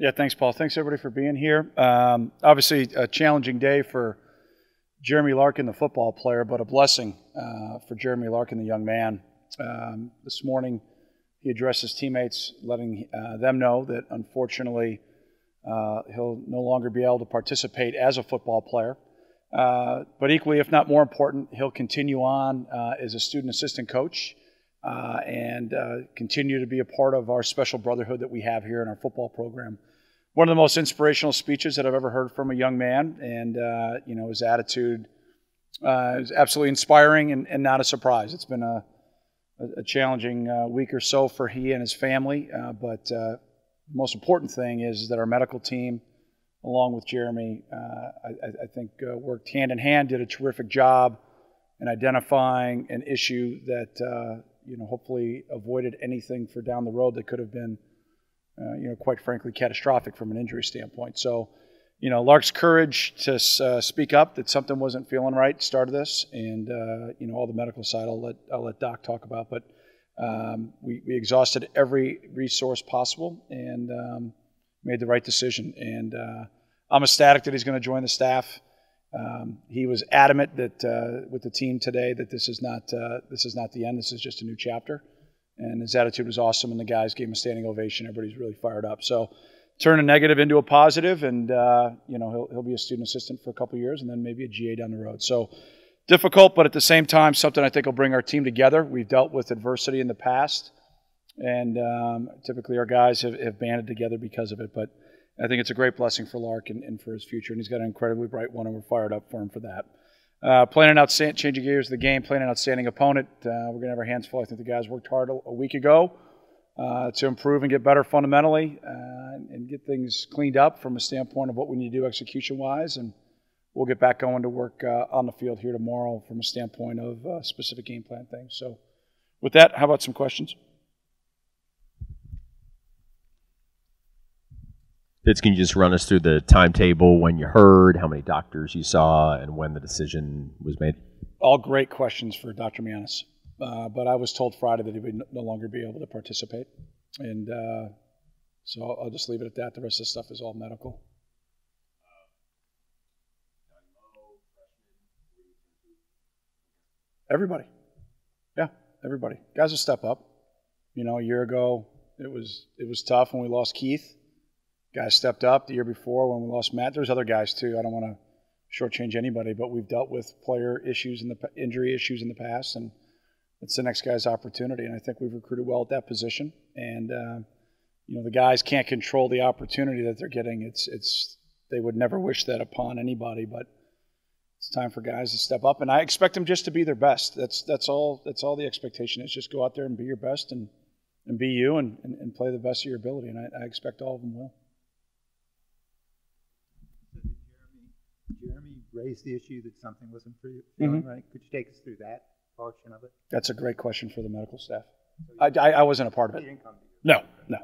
Yeah, thanks, Paul. Thanks, everybody, for being here. Obviously, a challenging day for Jeremy Larkin, the football player, but a blessing for Jeremy Larkin, the young man. This morning, he addressed his teammates, letting them know that, unfortunately, he'll no longer be able to participate as a football player. But equally, if not more important, he'll continue on as a student assistant coach and continue to be a part of our special brotherhood that we have here in our football program. One of the most inspirational speeches that I've ever heard from a young man, and his attitude is absolutely inspiring and not a surprise. It's been a challenging week or so for he and his family, but the most important thing is that our medical team, along with Jeremy, I think worked hand in hand, did a terrific job in identifying an issue that hopefully avoided anything for down the road that could have been, quite frankly, catastrophic from an injury standpoint. So, Lark's courage to speak up that something wasn't feeling right started this, and all the medical side I'll let Doc talk about, but we exhausted every resource possible and made the right decision. And I'm ecstatic that he's going to join the staff. He was adamant that with the team today that this is not the end. This is just a new chapter. And his attitude was awesome, and the guys gave him a standing ovation. Everybody's really fired up. So turn a negative into a positive, and he'll be a student assistant for a couple of years, and then maybe a GA down the road. So difficult, but at the same time, something I think will bring our team together. We've dealt with adversity in the past, and typically our guys have banded together because of it. But I think it's a great blessing for Lark and for his future, and he's got an incredibly bright one, and we're fired up for him for that. Playing an outstanding, changing gears of the game, playing an outstanding opponent. We're going to have our hands full. I think the guys worked hard a week ago to improve and get better fundamentally and get things cleaned up from a standpoint of what we need to do execution-wise, and we'll get back going to work on the field here tomorrow from a standpoint of specific game plan things. So with that, how about some questions? Fitz, can you just run us through the timetable, when you heard, how many doctors you saw, and when the decision was made? All great questions for Dr. Mianis. But I was told Friday that he would no longer be able to participate. And so I'll just leave it at that. The rest of the stuff is all medical. Everybody. Yeah, everybody. Guys will step up. A year ago, it was tough when we lost Keith. Guys stepped up. The year before when we lost Matt. There's other guys too. I don't want to shortchange anybody, but we've dealt with player issues and injury issues in the past, and it's the next guy's opportunity. And I think we've recruited well at that position. And the guys can't control the opportunity that they're getting. It's they would never wish that upon anybody, but it's time for guys to step up. And I expect them just to be their best. That's all the expectation is. Just go out there and be your best and be you and play the best of your ability. And I expect all of them will. Jeremy raised the issue that something wasn't feeling right. Could you take us through that portion of it? That's a great question for the medical staff. I wasn't a part of it. He didn't come to you. No.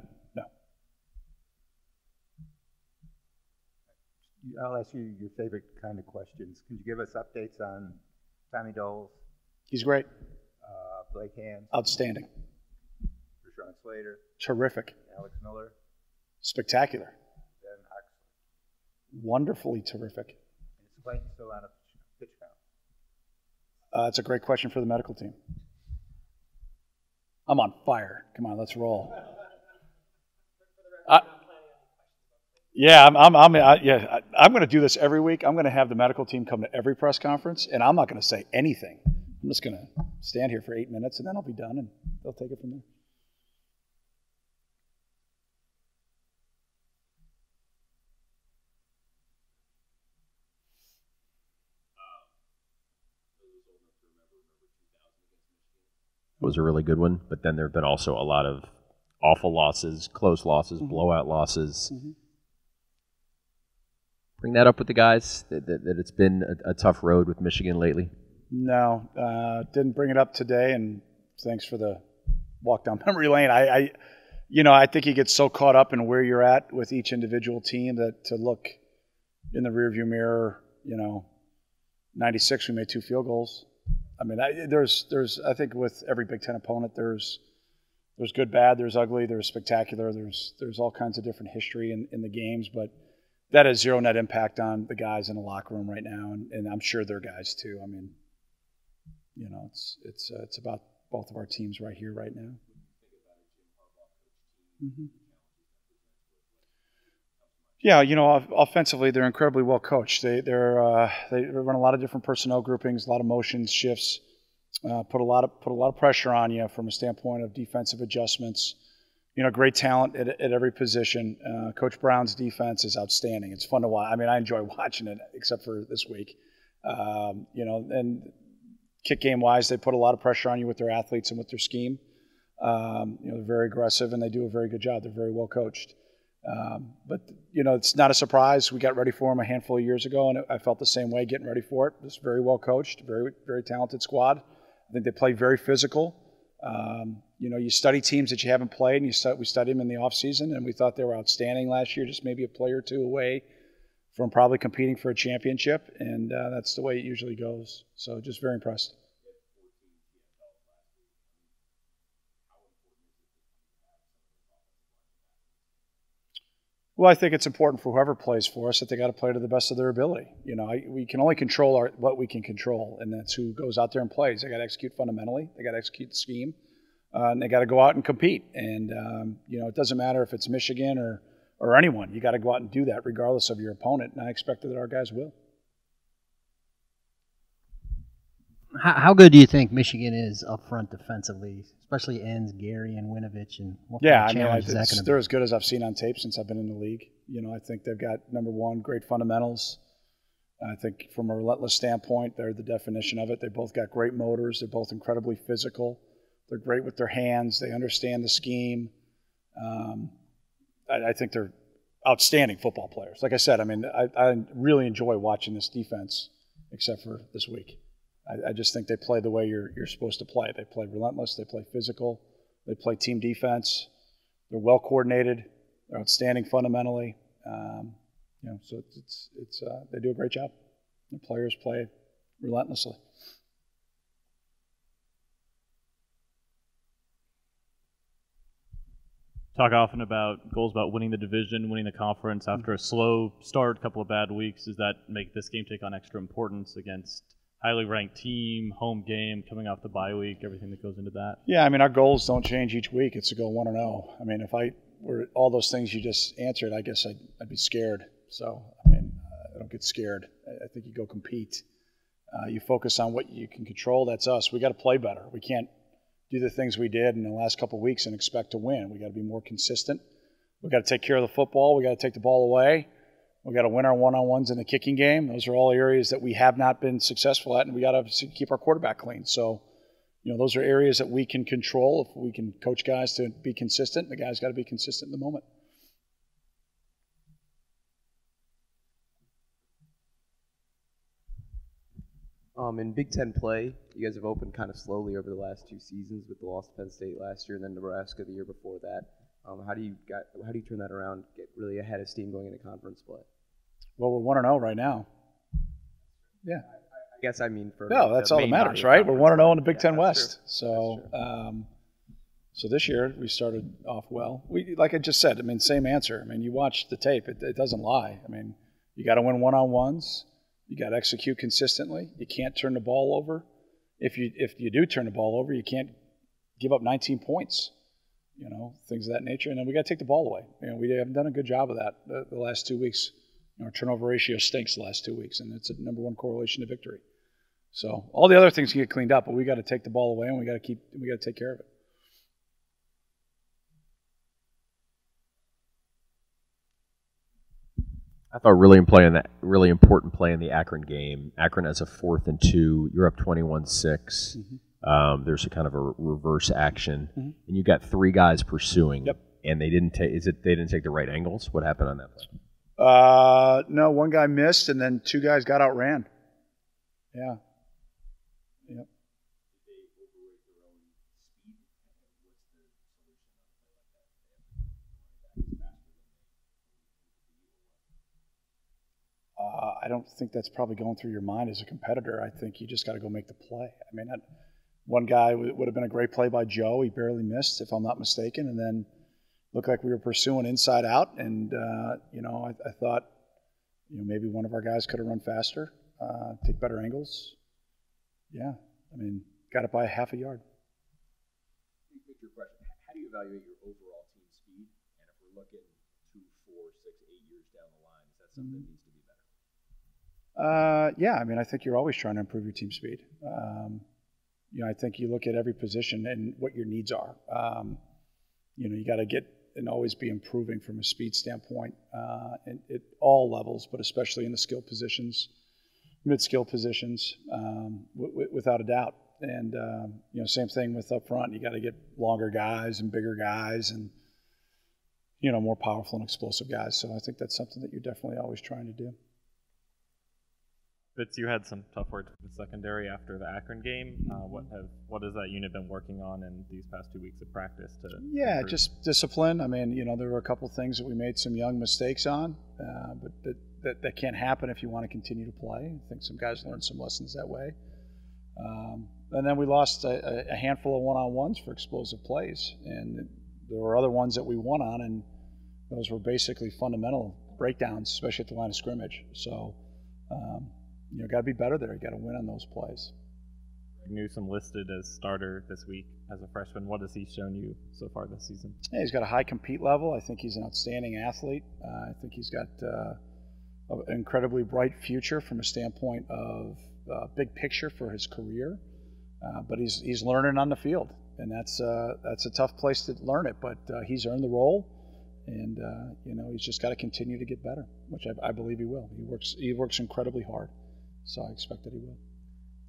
I'll ask you your favorite kind of questions. Could you give us updates on Tommy Doles? He's great. Blake Hams? Outstanding. Rashawn Slater? Terrific. Alex Miller? Spectacular. Ben Huxley? Wonderfully terrific. Is Clayton still out of pitch count? That's a great question for the medical team. I'm on fire. Come on, let's roll. I'm going to do this every week. I'm going to have the medical team come to every press conference, and I'm not going to say anything. I'm just going to stand here for 8 minutes, and then I'll be done, and they'll take it from there. It was a really good one, but then there have been also a lot of awful losses, close losses, blowout losses. Bring that up with the guys, that it's been a tough road with Michigan lately? No, didn't bring it up today, and thanks for the walk down memory lane. I think you get so caught up in where you're at with each individual team that to look in the rearview mirror, 96 we made 2 field goals. I mean, there's I think with every Big Ten opponent, there's there's good, bad, there's ugly, there's spectacular, there's all kinds of different history in the games, but that has zero net impact on the guys in the locker room right now, and I'm sure they're guys too. I mean, it's about both of our teams right here, right now. Mm-hmm. Yeah, offensively they're incredibly well coached. They run a lot of different personnel groupings, a lot of motions, shifts, put a lot of pressure on you from a standpoint of defensive adjustments. Great talent at every position. Coach Brown's defense is outstanding. It's fun to watch. I mean, I enjoy watching it, except for this week. And kick game wise, they put a lot of pressure on you with their athletes and with their scheme. They're very aggressive and they do a very good job. They're very well coached. But it's not a surprise. We got ready for them a handful of years ago, and I felt the same way getting ready for it. It's very well coached, very, very talented squad. I think they play very physical. You study teams that you haven't played, and we studied them in the offseason, and we thought they were outstanding last year, just maybe a player or two away from probably competing for a championship, and that's the way it usually goes. So just very impressed. Well, I think it's important for whoever plays for us that they got to play to the best of their ability. We can only control what we can control, and that's who goes out there and plays. They got to execute fundamentally. They got to execute the scheme, and they got to go out and compete. And it doesn't matter if it's Michigan or anyone. You got to go out and do that regardless of your opponent, and I expect that our guys will. How good do you think Michigan is up front defensively, especially ends Gary and Winovich, and what kind of challenge is that going to be? They're as good as I've seen on tape since I've been in the league. I think they've got, number one, great fundamentals. I think from a relentless standpoint, they're the definition of it. They both got great motors. They're both incredibly physical. They're great with their hands. They understand the scheme. I think they're outstanding football players. Like I said, I really enjoy watching this defense, except for this week. I just think they play the way you're supposed to play. They play relentless. They play physical. They play team defense. They're well coordinated. They're outstanding fundamentally. So they do a great job. The players play relentlessly. Talk often about goals about winning the division, winning the conference after a slow start, couple of bad weeks. Does that make this game take on extra importance against highly ranked team, home game, coming off the bye week, everything that goes into that? Yeah, our goals don't change each week. It's to go 1-0. If I were all those things you just answered, I guess I'd be scared. So, I don't get scared. I think you go compete. You focus on what you can control. That's us. We got to play better. We can't do the things we did in the last couple of weeks and expect to win. We got to be more consistent. We got to take care of the football. We got to take the ball away. We got to win our one-on-ones in the kicking game. Those are all areas that we have not been successful at, and we got to keep our quarterback clean. So, those are areas that we can control. If we can coach guys to be consistent, the guys got to be consistent in the moment. In Big Ten play, you guys have opened kind of slowly over the last two seasons with the loss to Penn State last year and then Nebraska the year before that. How do you turn that around, get really ahead of steam going into conference play? Well, we're 1-0 right now. Yeah. I guess for no, that's all that matters, right? We're 1-0 in the Big Ten West. So, so this year we started off well. Like I just said, same answer. You watch the tape; it doesn't lie. You got to win one-on-ones. You got to execute consistently. You can't turn the ball over. If you do turn the ball over, you can't give up 19 points. Things of that nature. And then we got to take the ball away. We haven't done a good job of that the last 2 weeks. Our turnover ratio stinks the last 2 weeks, and it's a number one correlation to victory. So all the other things can get cleaned up, but we got to take the ball away, and we got to take care of it. I thought really important play in the Akron game. Akron has a 4th and 2. You're up 21-6. Mm-hmm. There's a kind of a reverse action, mm-hmm. and you got 3 guys pursuing. Yep. And they didn't take the right angles? What happened on that play? No, one guy missed, and then 2 guys got outran. Yeah. Yep. I don't think that's probably going through your mind as a competitor. I think you just got to go make the play. One guy would have been a great play by Joe. He barely missed, if I'm not mistaken, and then looked like we were pursuing inside out. And I thought, maybe one of our guys could have run faster, take better angles. Yeah, got it by half a yard. Big picture question: how do you evaluate your overall team speed? And if we're looking 2, 4, 6, 8 years down the line, is that something that needs to be better? Yeah, I think you're always trying to improve your team speed. I think you look at every position and what your needs are. You got to get and always be improving from a speed standpoint at all levels, but especially in the skill positions, mid-skill positions, without a doubt. And same thing with up front. You got to get longer guys and bigger guys, and more powerful and explosive guys. So I think that's something that you're definitely always trying to do. Fitz, you had some tough work with the secondary after the Akron game. What has that unit been working on in these past 2 weeks of practice to improve? Just discipline. There were a couple things that we made some young mistakes on, but that can't happen if you want to continue to play. I think some guys learned some lessons that way. And then we lost a handful of one-on-ones for explosive plays, and there were other ones that we won on, and those were basically fundamental breakdowns, especially at the line of scrimmage. So. Got to be better there. You got to win on those plays. Newsome listed as starter this week as a freshman. What has he shown you so far this season? Yeah, he's got a high compete level. I think he's an outstanding athlete. I think he's got an incredibly bright future from a standpoint of big picture for his career. But he's learning on the field, and that's a tough place to learn it. But he's earned the role. And he's just got to continue to get better, which I believe he will. He works incredibly hard, so I expect that he will.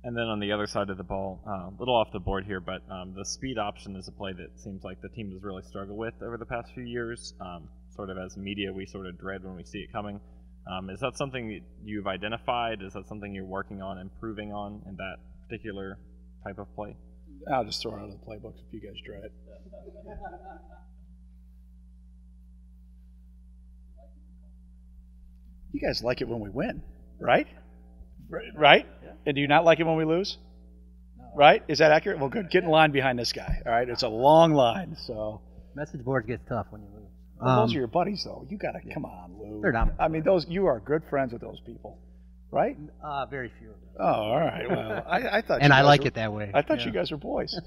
And then on the other side of the ball, a little off the board here, but the speed option is a play that seems like the team has really struggled with over the past few years. Sort of as media, we sort of dread when we see it coming. Is that something that you've identified? Is that something you're working on improving on in that particular type of play? I'll just throw it out of the playbook if you guys dread it. You guys like it when we win, right? Right? Yeah. And do you not like it when we lose? No. Right? Is that accurate? Well, good. Get in line behind this guy, all right? It's a long line, so. Message boards get tough when you lose. Well, those are your buddies, though. You got to, come on, Lou. They're not. You are good friends with those people, right? Very few of them. Oh, all right. Well, I thought and I like it that way. I thought you guys were boys.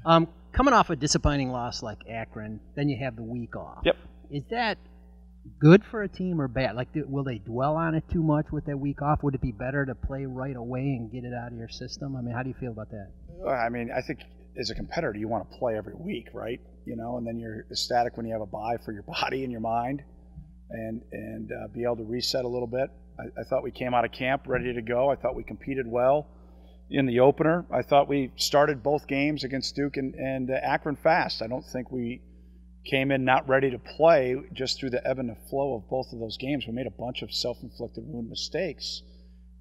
Coming off a disappointing loss like Akron, then you have the week off. Yep. Is that good for a team or bad? Like, will they dwell on it too much with that week off? Would it be better to play right away and get it out of your system? How do you feel about that? I think as a competitor, you want to play every week, right? And then you're ecstatic when you have a bye for your body and your mind, and be able to reset a little bit. I thought we came out of camp ready to go. I thought we competed well in the opener. I thought we started both games against Duke and Akron fast. I don't think we came in not ready to play just through the ebb and the flow of both of those games. We made a bunch of self-inflicted wound mistakes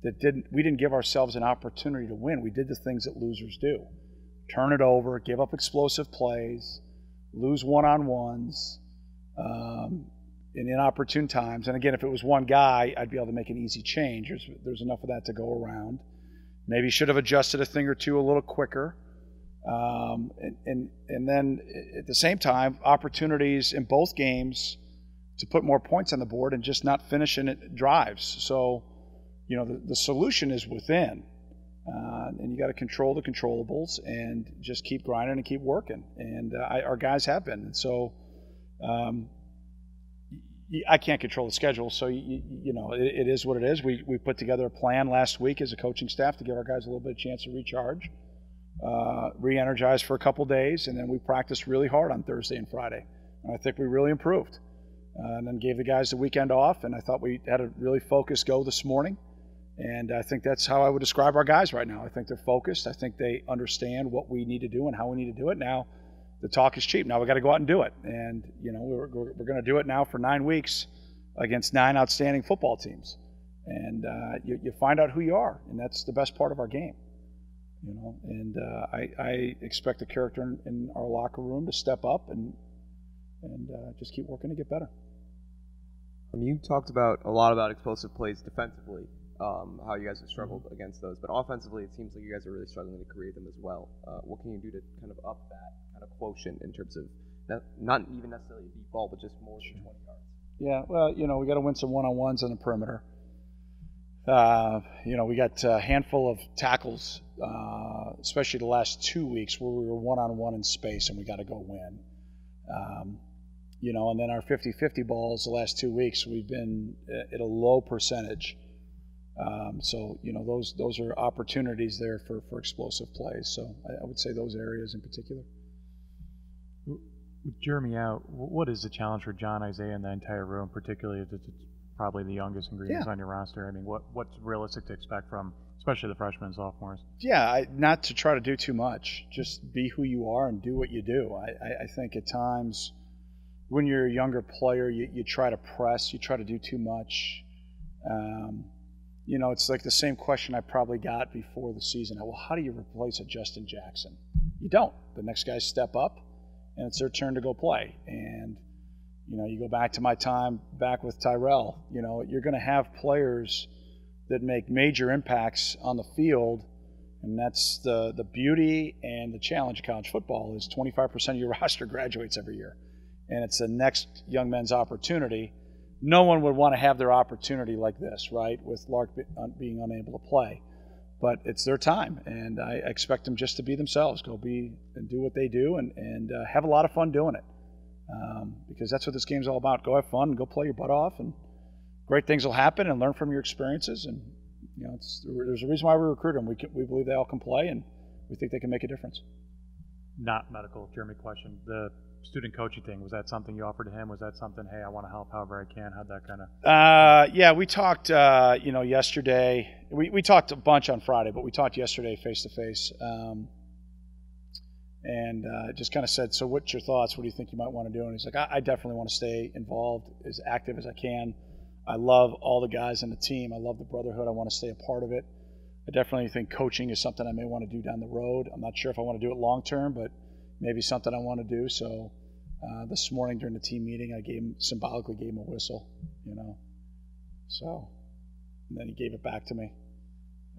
that we didn't give ourselves an opportunity to win. We did the things that losers do. Turn it over, give up explosive plays, lose one-on-ones in inopportune times. And again, if it was one guy, I'd be able to make an easy change. There's enough of that to go around. Maybe should have adjusted a thing or two a little quicker. And then at the same time, opportunities in both games to put more points on the board and just not finishing it drives. So, the solution is within, and you got to control the controllables and just keep grinding and keep working. And our guys have been. And so, I can't control the schedule, so it is what it is. We put together a plan last week as a coaching staff to give our guys a little bit of chance to recharge. Re-energize for a couple days, and then we practiced really hard on Thursday and Friday. And I think we really improved. And then gave the guys the weekend off, and I thought we had a really focused go this morning. And I think that's how I would describe our guys right now. I think they're focused. I think they understand what we need to do and how we need to do it. Now, the talk is cheap. Now we got to go out and do it. And, we're going to do it now for 9 weeks against 9 outstanding football teams. And you find out who you are, and that's the best part of our game. And I expect the character in our locker room to step up and just keep working to get better. You talked a lot about explosive plays defensively. how you guys have struggled against those. But offensively, it seems like you guys are really struggling to create them as well. What can you do to kind of up that kind of quotient in terms of not even necessarily a deep ball, but just more than 20 yards? Yeah, well, we got to win some one-on-ones on the perimeter. We got a handful of tackles, especially the last 2 weeks where we were one-on-one in space, and we got to go win. And then our 50-50 balls the last 2 weeks, we've been at a low percentage. Those are opportunities there for explosive plays. So I would say those areas in particular. With Jeremy out, what is the challenge for John, Isaiah, and the entire room, particularly if it's probably the youngest ingredients on your roster? I mean, what's realistic to expect from, especially the freshmen and sophomores? Yeah, not to try to do too much. Just be who you are and do what you do. I think at times when you're a younger player, you try to press, you try to do too much. It's like the same question I probably got before the season. Well, how do you replace a Justin Jackson? You don't. The next guys step up, and it's their turn to go play. And, you go back to my time back with Tyrell, you're going to have players that make major impacts on the field, and that's the beauty and the challenge of college football is 25% of your roster graduates every year. And it's the next young men's opportunity. No one would want to have their opportunity like this, right, with Larkin being unable to play. But it's their time, and I expect them just to be themselves, go be and do what they do, and have a lot of fun doing it. Because that's what this game's all about. Go have fun and go play your butt off, and great things will happen, and learn from your experiences. And there's a reason why we recruit them. We believe they all can play, and we think they can make a difference. Not medical, Jeremy question. The student coaching thing, was that something you offered to him? Was that something, hey, I want to help however I can? How'd that kind of... Yeah, we talked, yesterday. We talked a bunch on Friday, but we talked yesterday face-to-face. And just kind of said, so what's your thoughts? What do you think you might want to do? And he's like, I definitely want to stay involved, as active as I can. I love all the guys in the team. I love the brotherhood. I want to stay a part of it. I definitely think coaching is something I may want to do down the road. I'm not sure if I want to do it long term, but maybe something I want to do. So this morning during the team meeting, I symbolically gave him a whistle, So, and then he gave it back to me.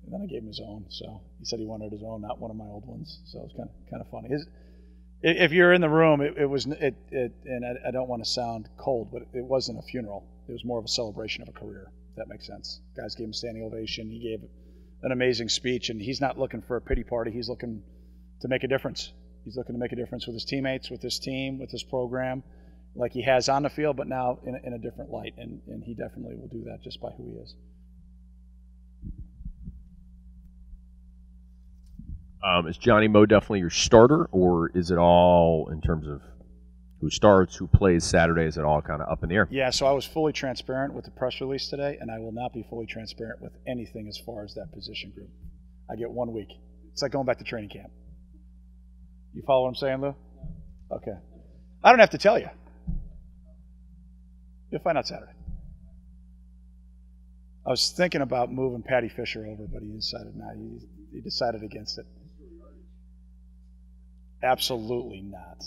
And then I gave him his own. So he said he wanted his own, not one of my old ones. So it was kind of funny. If you're in the room, it was, and I don't want to sound cold, but it wasn't a funeral. It was more of a celebration of a career, if that makes sense. Guys gave him a standing ovation. He gave an amazing speech, and he's not looking for a pity party. He's looking to make a difference. He's looking to make a difference with his teammates, with his team, with his program, like he has on the field, but now in a different light. And he definitely will do that just by who he is. Is Johnny Moe definitely your starter, or is it all in terms of who starts, who plays Saturday? Is it all kind of up in the air? Yeah, so I was fully transparent with the press release today, and I will not be fully transparent with anything as far as that position group. I get 1 week. It's like going back to training camp. You follow what I'm saying, Lou? Okay. I don't have to tell you. You'll find out Saturday. I was thinking about moving Patty Fisher over, but he decided not. He decided against it. Absolutely not.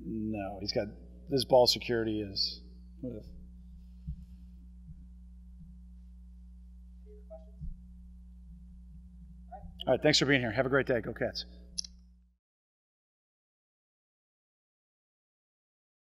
No, he's got this ball security is. All right, thanks for being here. Have a great day. Go Cats.